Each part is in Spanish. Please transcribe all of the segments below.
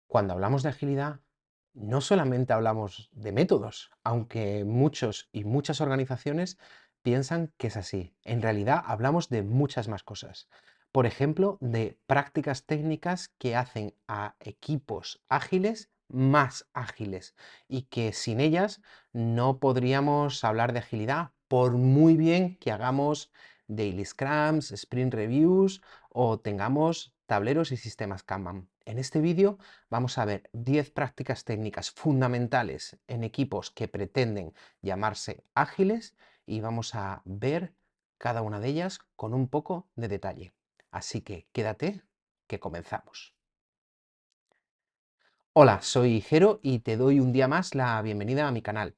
Cuando hablamos de agilidad, no solamente hablamos de métodos, aunque muchos y muchas organizaciones piensan que es así. En realidad hablamos de muchas más cosas. Por ejemplo, de prácticas técnicas que hacen a equipos ágiles más ágiles y que sin ellas no podríamos hablar de agilidad por muy bien que hagamos daily scrums, sprint reviews o tengamos tableros y sistemas Kanban. En este vídeo vamos a ver 10 prácticas técnicas fundamentales en equipos que pretenden llamarse ágiles y vamos a ver cada una de ellas con un poco de detalle. Así que quédate, que comenzamos. Hola, soy Jero y te doy un día más la bienvenida a mi canal.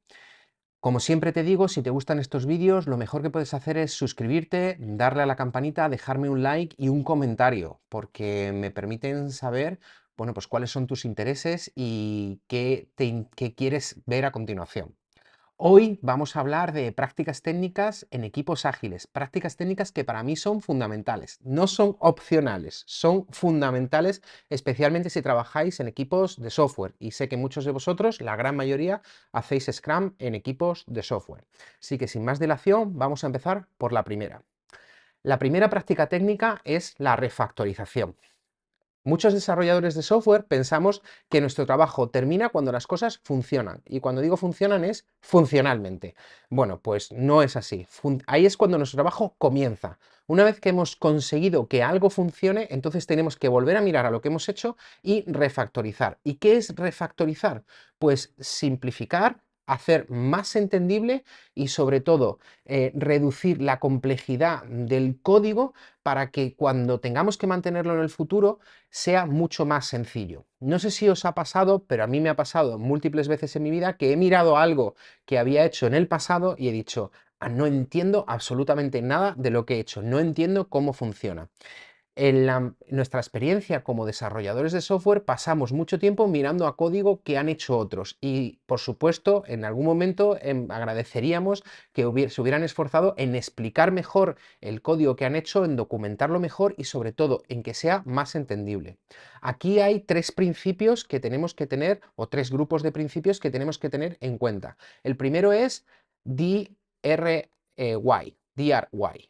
Como siempre te digo, si te gustan estos vídeos, lo mejor que puedes hacer es suscribirte, darle a la campanita, dejarme un like y un comentario, porque me permiten saber, bueno, pues cuáles son tus intereses y qué quieres ver a continuación. Hoy vamos a hablar de prácticas técnicas en equipos ágiles, prácticas técnicas que para mí son fundamentales, no son opcionales, son fundamentales, especialmente si trabajáis en equipos de software. Y sé que muchos de vosotros, la gran mayoría, hacéis Scrum en equipos de software. Así que sin más dilación, vamos a empezar por la primera. La primera práctica técnica es la refactorización. Muchos desarrolladores de software pensamos que nuestro trabajo termina cuando las cosas funcionan. Y cuando digo funcionan es funcionalmente. Bueno, pues no es así. Ahí es cuando nuestro trabajo comienza. Una vez que hemos conseguido que algo funcione, entonces tenemos que volver a mirar a lo que hemos hecho y refactorizar. ¿Y qué es refactorizar? Pues simplificar, hacer más entendible y sobre todo reducir la complejidad del código para que cuando tengamos que mantenerlo en el futuro sea mucho más sencillo. No sé si os ha pasado, pero a mí me ha pasado múltiples veces en mi vida que he mirado algo que había hecho en el pasado y he dicho: "Ah, no entiendo absolutamente nada de lo que he hecho, no entiendo cómo funciona". Nuestra experiencia como desarrolladores de software pasamos mucho tiempo mirando a código que han hecho otros y, por supuesto, en algún momento agradeceríamos que se hubieran esforzado en explicar mejor el código que han hecho, en documentarlo mejor y, sobre todo, en que sea más entendible. Aquí hay tres principios que tenemos que tener, o tres grupos de principios que tenemos que tener en cuenta. El primero es DRY,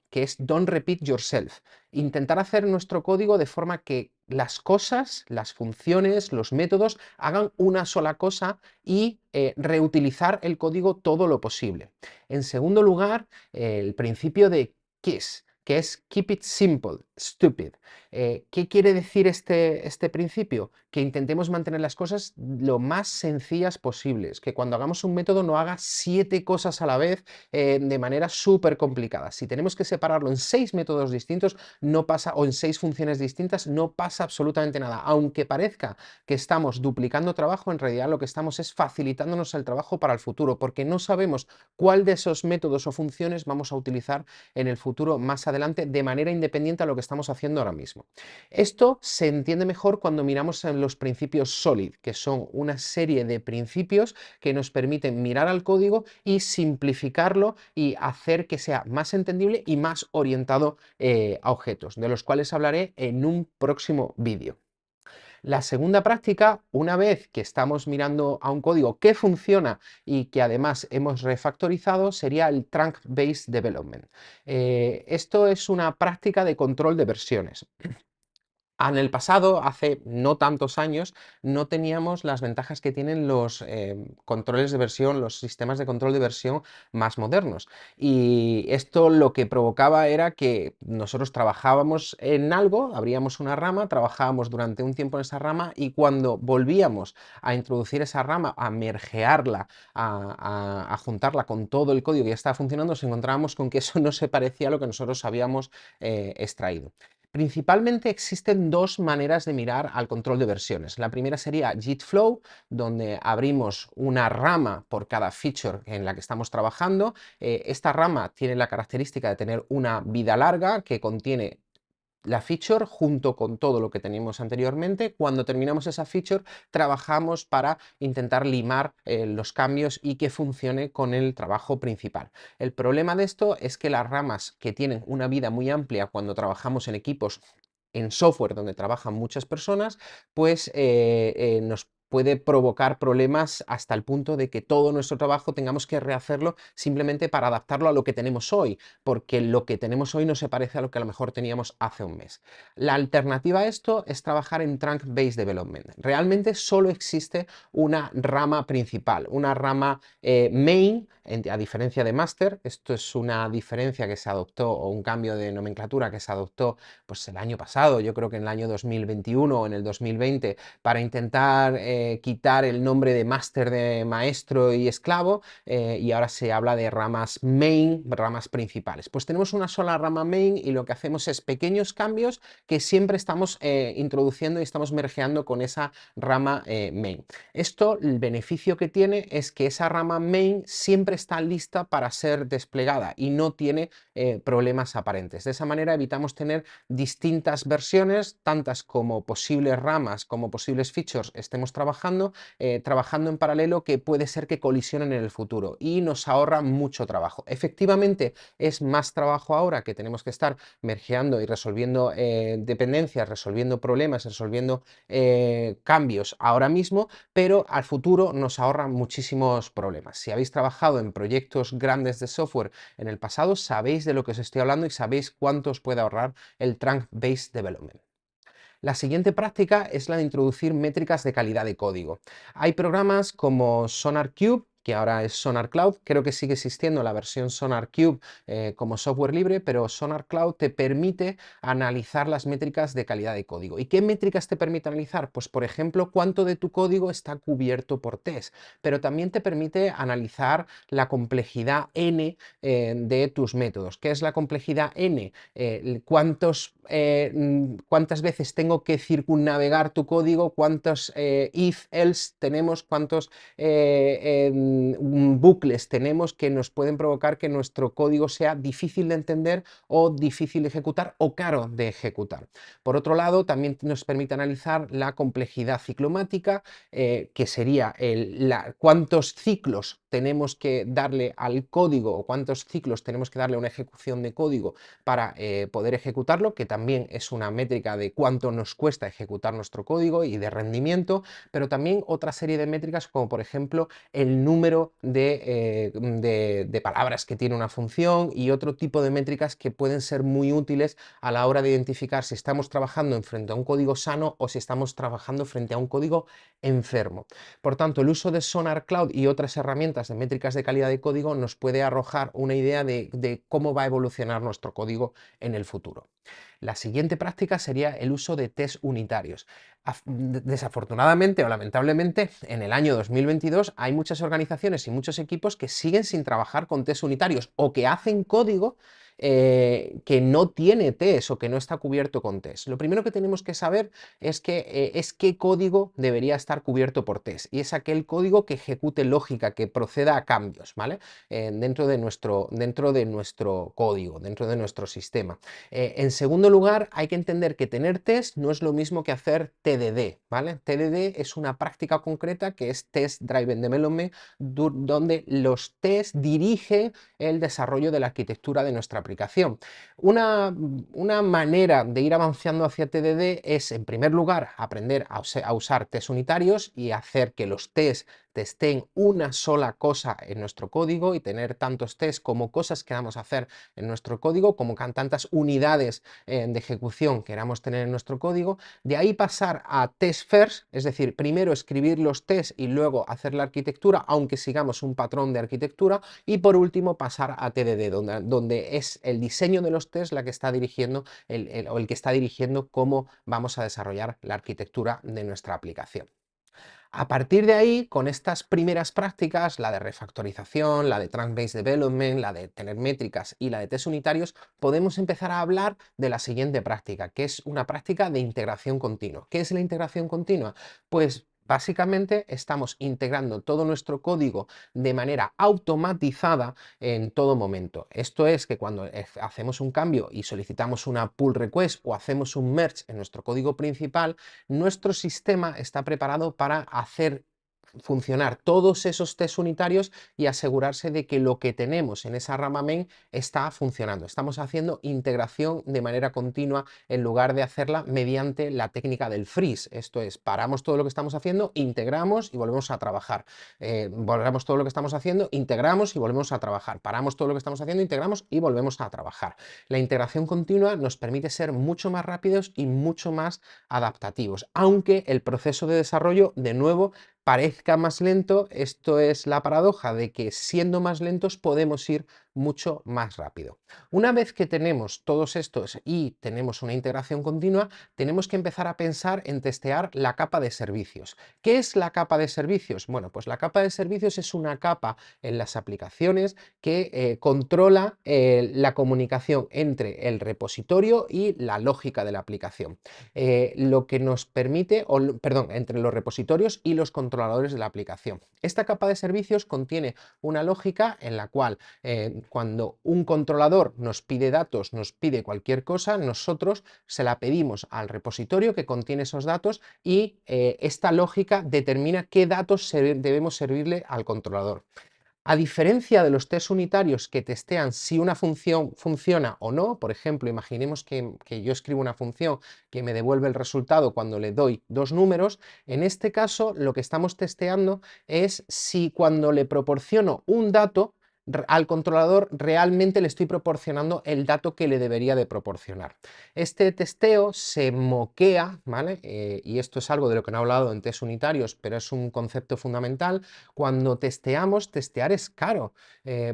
que es Don't Repeat Yourself. Intentar hacer nuestro código de forma que las cosas, las funciones, los métodos hagan una sola cosa y reutilizar el código todo lo posible. En segundo lugar, el principio de KISS, que es Keep it simple, stupid. ¿Qué quiere decir este principio? Que intentemos mantener las cosas lo más sencillas posibles, que cuando hagamos un método no haga 7 cosas a la vez de manera súper complicada. Si tenemos que separarlo en 6 métodos distintos, no pasa, o en 6 funciones distintas, no pasa absolutamente nada. Aunque parezca que estamos duplicando trabajo, en realidad lo que estamos es facilitándonos el trabajo para el futuro, porque no sabemos cuál de esos métodos o funciones vamos a utilizar en el futuro más adelante de manera independiente a lo que estamos haciendo ahora mismo. Esto se entiende mejor cuando miramos en los principios SOLID, que son una serie de principios que nos permiten mirar al código y simplificarlo y hacer que sea más entendible y más orientado a objetos, de los cuales hablaré en un próximo vídeo. La segunda práctica, una vez que estamos mirando a un código que funciona y que además hemos refactorizado, sería el Trunk-Based Development. Esto es una práctica de control de versiones. En el pasado, hace no tantos años, no teníamos las ventajas que tienen los controles de versión, los sistemas de control de versión más modernos. Y esto lo que provocaba era que nosotros trabajábamos en algo, abríamos una rama, trabajábamos durante un tiempo en esa rama y cuando volvíamos a introducir esa rama, a mergearla, a juntarla con todo el código que ya estaba funcionando, nos encontrábamos con que eso no se parecía a lo que nosotros habíamos extraído. Principalmente existen dos maneras de mirar al control de versiones. La primera sería Git Flow, donde abrimos una rama por cada feature en la que estamos trabajando. Esta rama tiene la característica de tener una vida larga que contiene la feature junto con todo lo que teníamos anteriormente. Cuando terminamos esa feature, trabajamos para intentar limar los cambios y que funcione con el trabajo principal. El problema de esto es que las ramas que tienen una vida muy amplia cuando trabajamos en equipos en software donde trabajan muchas personas, pues nos puede provocar problemas hasta el punto de que todo nuestro trabajo tengamos que rehacerlo simplemente para adaptarlo a lo que tenemos hoy, porque lo que tenemos hoy no se parece a lo que a lo mejor teníamos hace un mes. La alternativa a esto es trabajar en Trunk-Based Development. Realmente solo existe una rama principal, una rama main, a diferencia de master. Esto es una diferencia que se adoptó, o un cambio de nomenclatura que se adoptó pues el año pasado, yo creo que en el año 2021 o en el 2020, para intentar quitar el nombre de máster de maestro y esclavo, y ahora se habla de ramas main, ramas principales. Pues tenemos una sola rama main y lo que hacemos es pequeños cambios que siempre estamos introduciendo y estamos mergeando con esa rama main. Esto, el beneficio que tiene es que esa rama main siempre está lista para ser desplegada y no tiene problemas aparentes. De esa manera evitamos tener distintas versiones, tantas como posibles ramas, como posibles features estemos trabajando en paralelo, que puede ser que colisionen en el futuro y nos ahorra mucho trabajo. Efectivamente, es más trabajo ahora que tenemos que estar mergeando y resolviendo dependencias, resolviendo problemas, resolviendo cambios ahora mismo, pero al futuro nos ahorra muchísimos problemas. Si habéis trabajado en proyectos grandes de software en el pasado, sabéis de lo que os estoy hablando y sabéis cuánto os puede ahorrar el Trunk-Based Development. La siguiente práctica es la de introducir métricas de calidad de código. Hay programas como SonarQube, que ahora es SonarCloud, creo que sigue existiendo la versión SonarQube como software libre, pero SonarCloud te permite analizar las métricas de calidad de código. ¿Y qué métricas te permite analizar? Pues, por ejemplo, cuánto de tu código está cubierto por test, pero también te permite analizar la complejidad N de tus métodos. ¿Qué es la complejidad N? Cuántas veces tengo que circunnavegar tu código, cuántos if, else tenemos, cuántos bucles tenemos que nos pueden provocar que nuestro código sea difícil de entender o difícil de ejecutar o caro de ejecutar. Por otro lado, también nos permite analizar la complejidad ciclomática, que sería cuántos ciclos tenemos que darle al código o cuántos ciclos tenemos que darle a una ejecución de código para poder ejecutarlo, que también es una métrica de cuánto nos cuesta ejecutar nuestro código y de rendimiento, pero también otra serie de métricas como por ejemplo el número de palabras que tiene una función y otro tipo de métricas que pueden ser muy útiles a la hora de identificar si estamos trabajando frente a un código sano o si estamos trabajando frente a un código enfermo. Por tanto, el uso de Sonar Cloud y otras herramientas de métricas de calidad de código nos puede arrojar una idea de cómo va a evolucionar nuestro código en el futuro. La siguiente práctica sería el uso de test unitarios. Desafortunadamente o lamentablemente, en el año 2022 hay muchas organizaciones y muchos equipos que siguen sin trabajar con test unitarios o que hacen código que no tiene test o que no está cubierto con test. Lo primero que tenemos que saber es qué código debería estar cubierto por test, y es aquel código que ejecute lógica, que proceda a cambios, ¿vale? Dentro de nuestro código, dentro de nuestro sistema. En segundo lugar, hay que entender que tener test no es lo mismo que hacer TDD, ¿vale? TDD es una práctica concreta que es Test Driven Development, donde los test dirigen el desarrollo de la arquitectura de nuestra aplicación. Una manera de ir avanzando hacia TDD es, en primer lugar, aprender a usar test unitarios y hacer que los test testen una sola cosa en nuestro código y tener tantos tests como cosas que vamos a hacer en nuestro código, como tantas unidades de ejecución queramos tener en nuestro código. De ahí pasar a test first, es decir, primero escribir los tests y luego hacer la arquitectura, aunque sigamos un patrón de arquitectura, y por último pasar a TDD, donde es el diseño de los tests la que está dirigiendo el que está dirigiendo cómo vamos a desarrollar la arquitectura de nuestra aplicación. A partir de ahí, con estas primeras prácticas, la de refactorización, la de Trunk-Based Development, la de tener métricas y la de test unitarios, podemos empezar a hablar de la siguiente práctica, que es una práctica de integración continua. ¿Qué es la integración continua? Pues básicamente estamos integrando todo nuestro código de manera automatizada en todo momento. Esto es que cuando hacemos un cambio y solicitamos una pull request o hacemos un merge en nuestro código principal, nuestro sistema está preparado para hacer funcionar todos esos test unitarios y asegurarse de que lo que tenemos en esa rama main está funcionando. Estamos haciendo integración de manera continua en lugar de hacerla mediante la técnica del freeze. Esto es, paramos todo lo que estamos haciendo, integramos y volvemos a trabajar. Volvemos todo lo que estamos haciendo, integramos y volvemos a trabajar. Paramos todo lo que estamos haciendo, integramos y volvemos a trabajar. La integración continua nos permite ser mucho más rápidos y mucho más adaptativos, aunque el proceso de desarrollo, de nuevo, parezca más lento. Esto es la paradoja de que siendo más lentos podemos ir mucho más rápido. Una vez que tenemos todos estos y tenemos una integración continua, tenemos que empezar a pensar en testear la capa de servicios. ¿Qué es la capa de servicios? Bueno, pues la capa de servicios es una capa en las aplicaciones que controla la comunicación entre el repositorio y la lógica de la aplicación. Lo que nos permite, perdón, entre los repositorios y los controladores de la aplicación. Esta capa de servicios contiene una lógica en la cual cuando un controlador nos pide datos, nos pide cualquier cosa, nosotros se la pedimos al repositorio que contiene esos datos y esta lógica determina qué datos debemos servirle al controlador. A diferencia de los test unitarios que testean si una función funciona o no, por ejemplo, imaginemos que yo escribo una función que me devuelve el resultado cuando le doy dos números, en este caso lo que estamos testeando es si cuando le proporciono un dato al controlador realmente le estoy proporcionando el dato que le debería de proporcionar. Este testeo se moquea, ¿vale? Y esto es algo de lo que no he hablado en test unitarios, pero es un concepto fundamental. Cuando testeamos, testear es caro,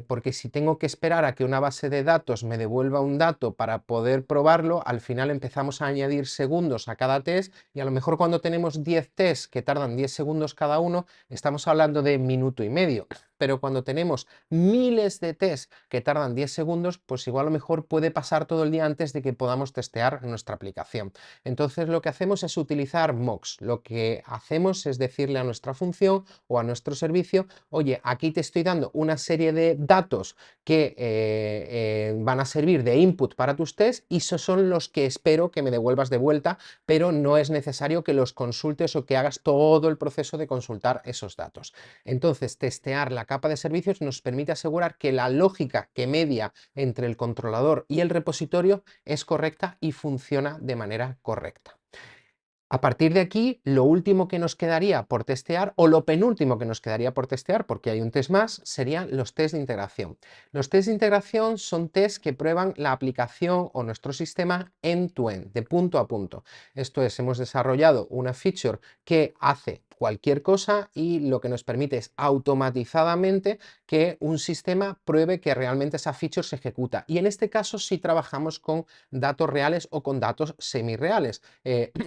porque si tengo que esperar a que una base de datos me devuelva un dato para poder probarlo, al final empezamos a añadir segundos a cada test y a lo mejor cuando tenemos 10 tests que tardan 10 segundos cada uno, estamos hablando de minuto y medio. Pero cuando tenemos miles de tests que tardan 10 segundos, pues igual a lo mejor puede pasar todo el día antes de que podamos testear nuestra aplicación. Entonces lo que hacemos es utilizar mocks. Lo que hacemos es decirle a nuestra función o a nuestro servicio, oye, aquí te estoy dando una serie de datos que van a servir de input para tus tests y esos son los que espero que me devuelvas de vuelta, pero no es necesario que los consultes o que hagas todo el proceso de consultar esos datos. Entonces, testear la capa de servicios nos permite asegurar que la lógica que media entre el controlador y el repositorio es correcta y funciona de manera correcta. A partir de aquí, lo último que nos quedaría por testear, o lo penúltimo que nos quedaría por testear, porque hay un test más, serían los test de integración. Los test de integración son test que prueban la aplicación o nuestro sistema end-to-end, de punto a punto. Esto es, hemos desarrollado una feature que hace cualquier cosa y lo que nos permite es automatizadamente que un sistema pruebe que realmente esa feature se ejecuta. Y en este caso sí trabajamos con datos reales o con datos semirreales.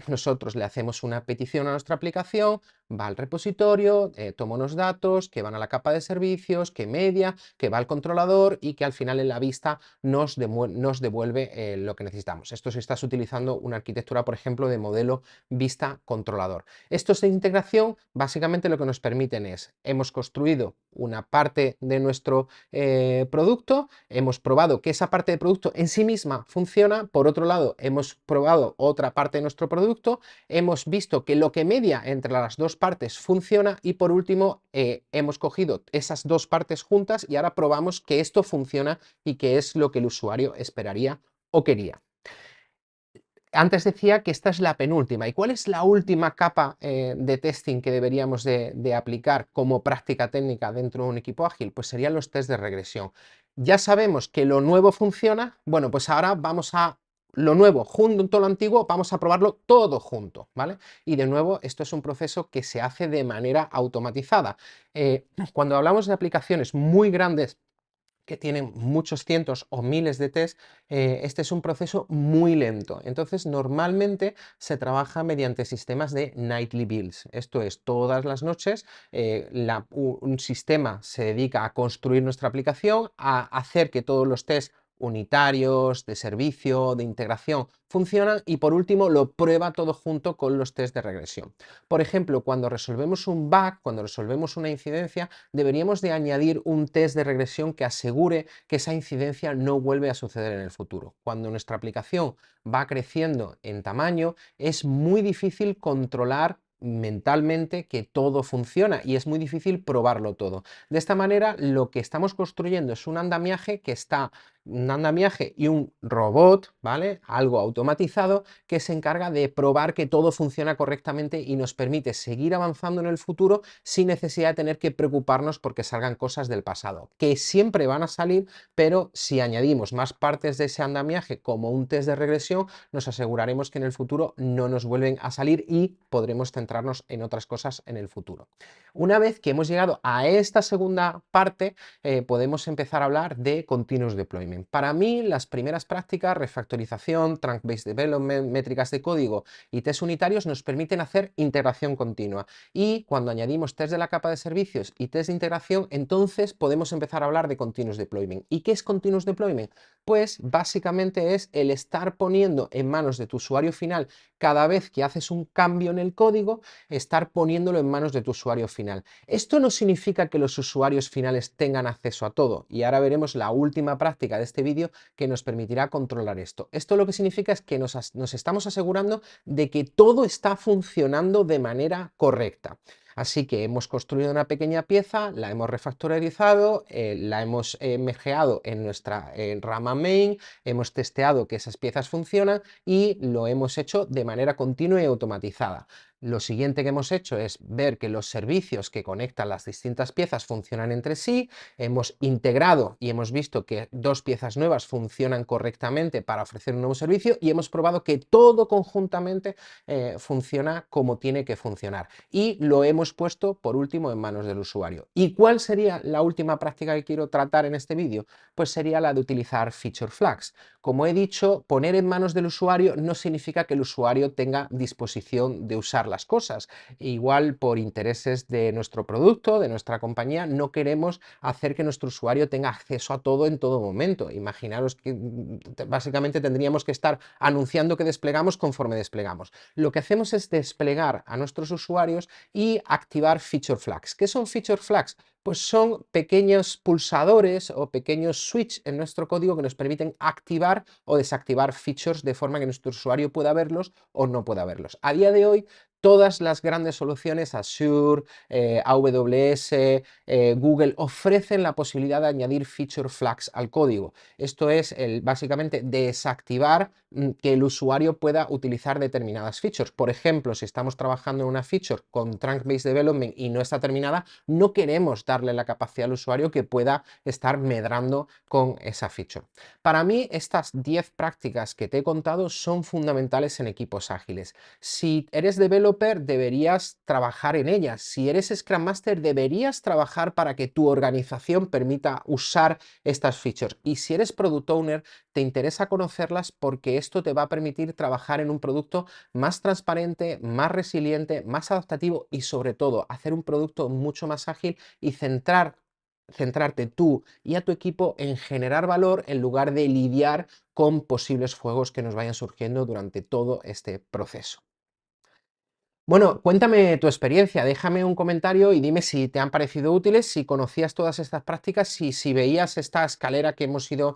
Nosotros le hacemos una petición a nuestra aplicación, va al repositorio, toma unos datos que van a la capa de servicios, que media, que va al controlador y que al final en la vista nos devuelve lo que necesitamos. Esto si estás utilizando una arquitectura, por ejemplo, de modelo vista controlador. Estos de integración básicamente lo que nos permiten es, hemos construido una parte de nuestro producto, hemos probado que esa parte de producto en sí misma funciona, por otro lado hemos probado otra parte de nuestro producto, hemos visto que lo que media entre las dos partes funciona y por último hemos cogido esas dos partes juntas y ahora probamos que esto funciona y que es lo que el usuario esperaría o quería. Antes decía que esta es la penúltima. ¿Y cuál es la última capa de testing que deberíamos de aplicar como práctica técnica dentro de un equipo ágil? Pues serían los test de regresión. Ya sabemos que lo nuevo funciona, bueno, pues ahora vamos a lo nuevo junto a lo antiguo, vamos a probarlo todo junto, ¿vale? Y de nuevo, esto es un proceso que se hace de manera automatizada. Cuando hablamos de aplicaciones muy grandes que tienen muchos cientos o miles de test, este es un proceso muy lento. Entonces, normalmente se trabaja mediante sistemas de nightly builds. Esto es, todas las noches un sistema se dedica a construir nuestra aplicación, a hacer que todos los tests unitarios, de servicio, de integración, funcionan y por último lo prueba todo junto con los test de regresión. Por ejemplo, cuando resolvemos un bug, cuando resolvemos una incidencia, deberíamos de añadir un test de regresión que asegure que esa incidencia no vuelve a suceder en el futuro. Cuando nuestra aplicación va creciendo en tamaño, es muy difícil controlar mentalmente que todo funciona y es muy difícil probarlo todo. De esta manera, lo que estamos construyendo es un andamiaje y un robot, ¿vale? Algo automatizado que se encarga de probar que todo funciona correctamente y nos permite seguir avanzando en el futuro sin necesidad de tener que preocuparnos porque salgan cosas del pasado, que siempre van a salir, pero si añadimos más partes de ese andamiaje como un test de regresión, nos aseguraremos que en el futuro no nos vuelven a salir y podremos centrarnos en otras cosas en el futuro. Una vez que hemos llegado a esta segunda parte, podemos empezar a hablar de Continuous Deployment. Para mí, las primeras prácticas, refactorización, Trunk-Based Development, métricas de código y test unitarios nos permiten hacer integración continua. Y cuando añadimos test de la capa de servicios y test de integración, entonces podemos empezar a hablar de Continuous Deployment. ¿Y qué es Continuous Deployment? Pues básicamente es el estar poniendo en manos de tu usuario final cada vez que haces un cambio en el código, estar poniéndolo en manos de tu usuario final. Esto no significa que los usuarios finales tengan acceso a todo, y ahora veremos la última práctica de este vídeo que nos permitirá controlar esto. Esto lo que significa es que nos estamos asegurando de que todo está funcionando de manera correcta. Así que hemos construido una pequeña pieza, la hemos refactorizado, la hemos mergeado en nuestra rama main, hemos testeado que esas piezas funcionan y lo hemos hecho de manera continua y automatizada. Lo siguiente que hemos hecho es ver que los servicios que conectan las distintas piezas funcionan entre sí, hemos integrado y hemos visto que dos piezas nuevas funcionan correctamente para ofrecer un nuevo servicio y hemos probado que todo conjuntamente funciona como tiene que funcionar y lo hemos puesto por último en manos del usuario. ¿Y cuál sería la última práctica que quiero tratar en este vídeo? Pues sería la de utilizar feature flags. Como he dicho, poner en manos del usuario no significa que el usuario tenga disposición de usar las cosas. Igual por intereses de nuestro producto, de nuestra compañía, no queremos hacer que nuestro usuario tenga acceso a todo en todo momento. Imaginaros que básicamente tendríamos que estar anunciando que desplegamos conforme desplegamos. Lo que hacemos es desplegar a nuestros usuarios y activar feature flags. ¿Qué son feature flags? Pues son pequeños pulsadores o pequeños switch en nuestro código que nos permiten activar o desactivar features de forma que nuestro usuario pueda verlos o no pueda verlos. A día de hoy, todas las grandes soluciones, Azure, AWS, Google, ofrecen la posibilidad de añadir feature flags al código. Esto es básicamente desactivar que el usuario pueda utilizar determinadas features. Por ejemplo, si estamos trabajando en una feature con Trunk-Based Development y no está terminada, no queremos darle la capacidad al usuario que pueda estar medrando con esa feature. Para mí, estas 10 prácticas que te he contado son fundamentales en equipos ágiles. Si eres developer, deberías trabajar en ellas. Si eres Scrum Master, deberías trabajar para que tu organización permita usar estas features. Y si eres Product Owner, te interesa conocerlas porque esto te va a permitir trabajar en un producto más transparente, más resiliente, más adaptativo y sobre todo hacer un producto mucho más ágil y centrarte tú y a tu equipo en generar valor en lugar de lidiar con posibles fuegos que nos vayan surgiendo durante todo este proceso. Bueno, cuéntame tu experiencia, déjame un comentario y dime si te han parecido útiles, si conocías todas estas prácticas y si veías esta escalera que hemos ido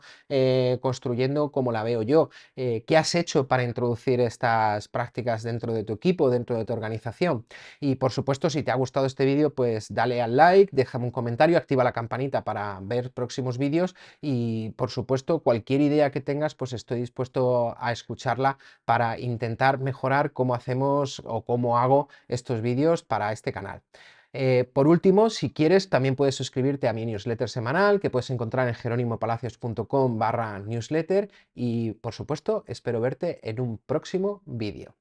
construyendo como la veo yo. ¿Qué has hecho para introducir estas prácticas dentro de tu equipo, dentro de tu organización? Y por supuesto, si te ha gustado este vídeo, pues dale al like, déjame un comentario, activa la campanita para ver próximos vídeos y por supuesto, cualquier idea que tengas, pues estoy dispuesto a escucharla para intentar mejorar cómo hacemos o cómo hago estos vídeos para este canal. Por último, si quieres, también puedes suscribirte a mi newsletter semanal que puedes encontrar en jeronimopalacios.com/newsletter y, por supuesto, espero verte en un próximo vídeo.